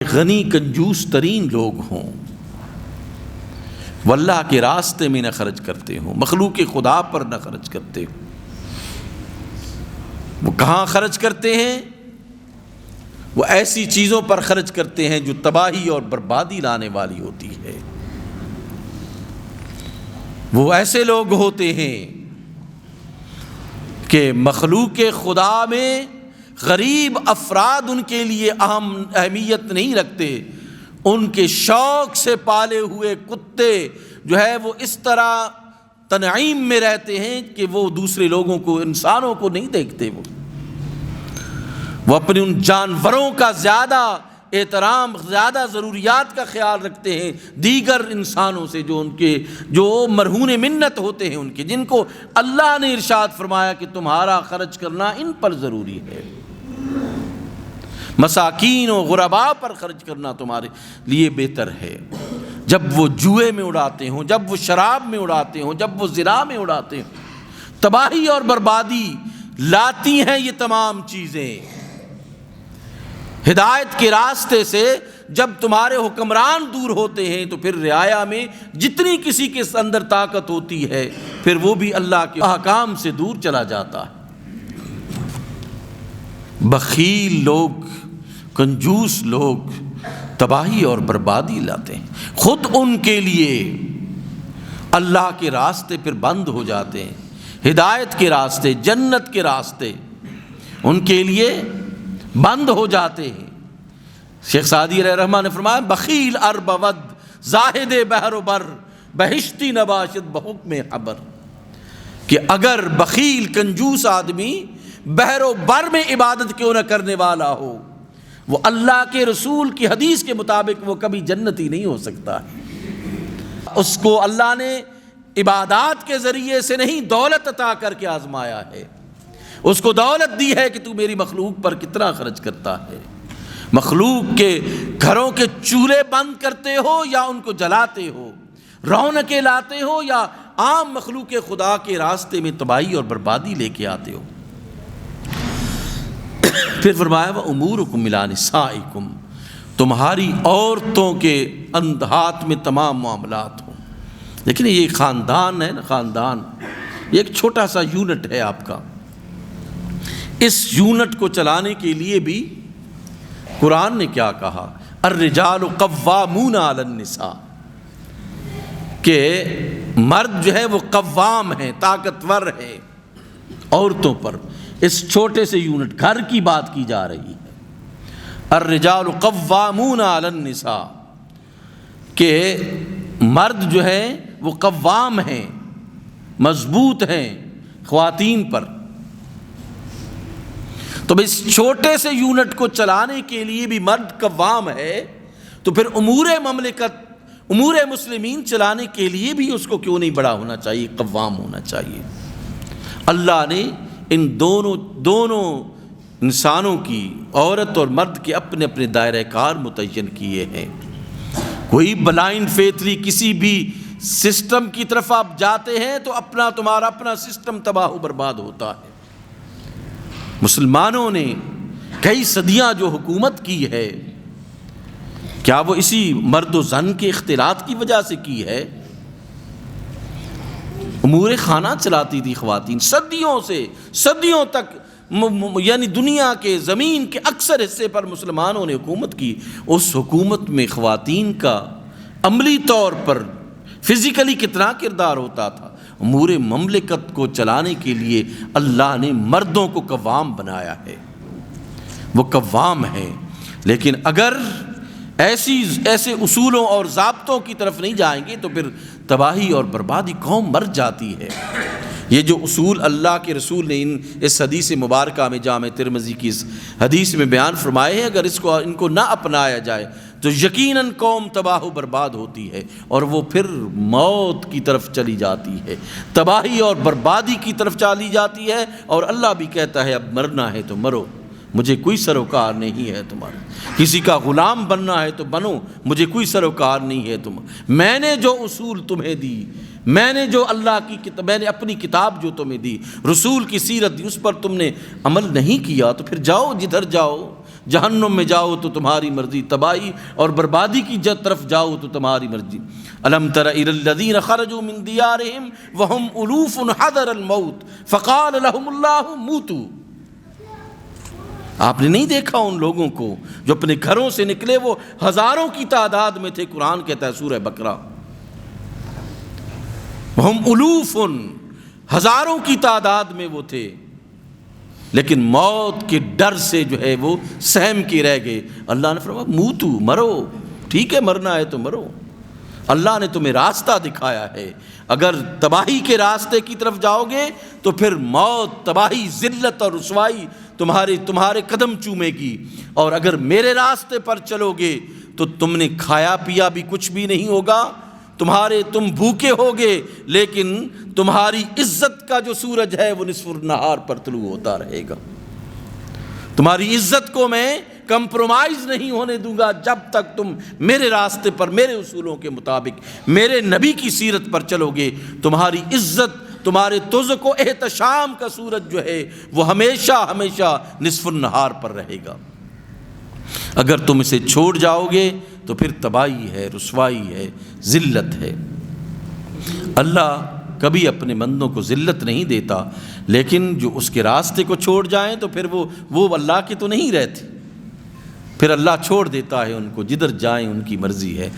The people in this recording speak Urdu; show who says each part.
Speaker 1: غنی کنجوس ترین لوگ ہوں، وہ اللہ کے راستے میں نہ خرچ کرتے ہوں، مخلوق خدا پر نہ خرچ کرتے ہوں، وہ کہاں خرچ کرتے ہیں؟ وہ ایسی چیزوں پر خرچ کرتے ہیں جو تباہی اور بربادی لانے والی ہوتی ہے۔ وہ ایسے لوگ ہوتے ہیں کہ مخلوق خدا میں غریب افراد ان کے لیے اہمیت نہیں رکھتے، ان کے شوق سے پالے ہوئے کتے جو ہے وہ اس طرح تنعیم میں رہتے ہیں کہ وہ دوسرے لوگوں کو، انسانوں کو نہیں دیکھتے۔ وہ اپنے ان جانوروں کا زیادہ احترام، زیادہ ضروریات کا خیال رکھتے ہیں دیگر انسانوں سے، جو مرہون منت ہوتے ہیں ان کے، جن کو اللہ نے ارشاد فرمایا کہ تمہارا خرچ کرنا ان پر ضروری ہے، مساکین و غرباء پر خرچ کرنا تمہارے لیے بہتر ہے۔ جب وہ جوئے میں اڑاتے ہوں، جب وہ شراب میں اڑاتے ہوں، جب وہ زنا میں اڑاتے ہوں، تباہی اور بربادی لاتی ہیں یہ تمام چیزیں۔ ہدایت کے راستے سے جب تمہارے حکمران دور ہوتے ہیں تو پھر رعایا میں جتنی کسی کے اندر طاقت ہوتی ہے پھر وہ بھی اللہ کے احکام سے دور چلا جاتا ہے۔ بخیل لوگ، کنجوس لوگ تباہی اور بربادی لاتے ہیں، خود ان کے لیے اللہ کے راستے پھر بند ہو جاتے ہیں، ہدایت کے راستے، جنت کے راستے ان کے لیے بند ہو جاتے ہیں۔ شیخ سعدی علیہ الرحمہ نے فرمایا بخیل ارب ود زاہد بحر و بر بہشتی نباشد بحکم حبر، کہ اگر بخیل کنجوس آدمی بحر و بر میں عبادت کیوں نہ کرنے والا ہو، وہ اللہ کے رسول کی حدیث کے مطابق وہ کبھی جنتی نہیں ہو سکتا۔ اس کو اللہ نے عبادات کے ذریعے سے نہیں، دولت عطا کر کے آزمایا ہے۔ اس کو دولت دی ہے کہ تو میری مخلوق پر کتنا خرچ کرتا ہے، مخلوق کے گھروں کے چولہے بند کرتے ہو یا ان کو جلاتے ہو، رونقیں لاتے ہو یا عام مخلوق خدا کے راستے میں تباہی اور بربادی لے کے آتے ہو۔ پھر فرمایا وَأُمُورُكُمْ إِلَىٰ نِسَائِكُمْ، تمہاری عورتوں کے ہاتھ میں تمام معاملات ہوں۔ لیکن یہ خاندان ہے نا، خاندان یہ ایک چھوٹا سا یونٹ ہے آپ کا، اس یونٹ کو چلانے کے لیے بھی قرآن نے کیا کہا؟ الرجال قوامون علی النساء، کہ مرد جو ہے وہ قوام ہیں، طاقتور ہے عورتوں پر۔ اس چھوٹے سے یونٹ گھر کی بات کی جا رہی ہے، الرجال قوامون علی النساء، کہ مرد جو ہے وہ قوام ہیں، مضبوط ہیں خواتین پر۔ تو اس چھوٹے سے یونٹ کو چلانے کے لیے بھی مرد قوام ہے، تو پھر امور مملکت، امور مسلمین چلانے کے لیے بھی اس کو کیوں نہیں بڑا ہونا چاہیے، قوام ہونا چاہیے۔ اللہ نے ان دونوں انسانوں کی، عورت اور مرد کے اپنے اپنے دائرہ کار متعین کیے ہیں۔ کوئی بلائنڈ فیتھلی کسی بھی سسٹم کی طرف آپ جاتے ہیں تو تمہارا اپنا سسٹم تباہ و برباد ہوتا ہے۔ مسلمانوں نے کئی صدیاں جو حکومت کی ہے، کیا وہ اسی مرد و زن کے اختلاط کی وجہ سے کی ہے؟ امور خانہ چلاتی تھی خواتین صدیوں سے، صدیوں تک، یعنی دنیا کے زمین کے اکثر حصے پر مسلمانوں نے حکومت کی۔ اس حکومت میں خواتین کا عملی طور پر فزیکلی کتنا کردار ہوتا تھا۔ امور مملکت کو چلانے کے لیے اللہ نے مردوں کو قوام بنایا ہے، وہ قوام ہیں۔ لیکن اگر ایسے اصولوں اور ضابطوں کی طرف نہیں جائیں گے تو پھر تباہی اور بربادی، قوم مر جاتی ہے۔ یہ جو اصول اللہ کے رسول نے اس حدیث مبارکہ میں، جامع ترمذی کی اس حدیث میں بیان فرمائے ہیں، اگر ان کو نہ اپنایا جائے تو یقیناً قوم تباہ و برباد ہوتی ہے، اور وہ پھر موت کی طرف چلی جاتی ہے، تباہی اور بربادی کی طرف چلی جاتی ہے۔ اور اللہ بھی کہتا ہے اب مرنا ہے تو مرو، مجھے کوئی سروکار نہیں ہے تمہارا، کسی کا غلام بننا ہے تو بنو، مجھے کوئی سروکار نہیں ہے میں نے جو اصول تمہیں دی، میں نے جو اللہ کی کتاب، میں نے اپنی کتاب جو تمہیں دی، رسول کی سیرت دی، اس پر تم نے عمل نہیں کیا تو پھر جاؤ جدھر جاؤ، جہنم میں جاؤ تو تمہاری مرضی، تباہی اور بربادی کی طرف جاؤ تو تمہاری مرضی۔ الم تر الی الذین خرجوا من دیارہم وہم الوف حذر الموت فقال لهم اللہ موتوا۔ آپ نے نہیں دیکھا ان لوگوں کو جو اپنے گھروں سے نکلے، وہ ہزاروں کی تعداد میں تھے، قرآن کہتا ہے سورہ بقرہ، وہم الوف، ہزاروں کی تعداد میں وہ تھے، لیکن موت کے ڈر سے جو ہے وہ سہم کے رہ گئے۔ اللہ نے فرمایا موتو، مرو، ٹھیک ہے مرنا ہے تو مرو، اللہ نے تمہیں راستہ دکھایا ہے۔ اگر تباہی کے راستے کی طرف جاؤ گے تو پھر موت، تباہی، ذلت اور رسوائی تمہارے قدم چومے گی، اور اگر میرے راستے پر چلو گے تو تم نے کھایا پیا بھی کچھ بھی نہیں ہوگا، تم بھوکے ہوگے، لیکن تمہاری عزت کا جو سورج ہے وہ نصف النہار پر طلوع ہوتا رہے گا۔ تمہاری عزت کو میں کمپرومائز نہیں ہونے دوں گا جب تک تم میرے راستے پر، میرے اصولوں کے مطابق، میرے نبی کی سیرت پر چلو گے۔ تمہاری عزت، تمہارے تزک و احتشام کا سورج جو ہے وہ ہمیشہ ہمیشہ نصف النہار پر رہے گا۔ اگر تم اسے چھوڑ جاؤ گے تو پھر تباہی ہے، رسوائی ہے، ذلت ہے۔ اللہ کبھی اپنے بندوں کو ذلت نہیں دیتا، لیکن جو اس کے راستے کو چھوڑ جائیں تو پھر وہ اللہ کے تو نہیں رہتے، پھر اللہ چھوڑ دیتا ہے ان کو، جدھر جائیں ان کی مرضی ہے۔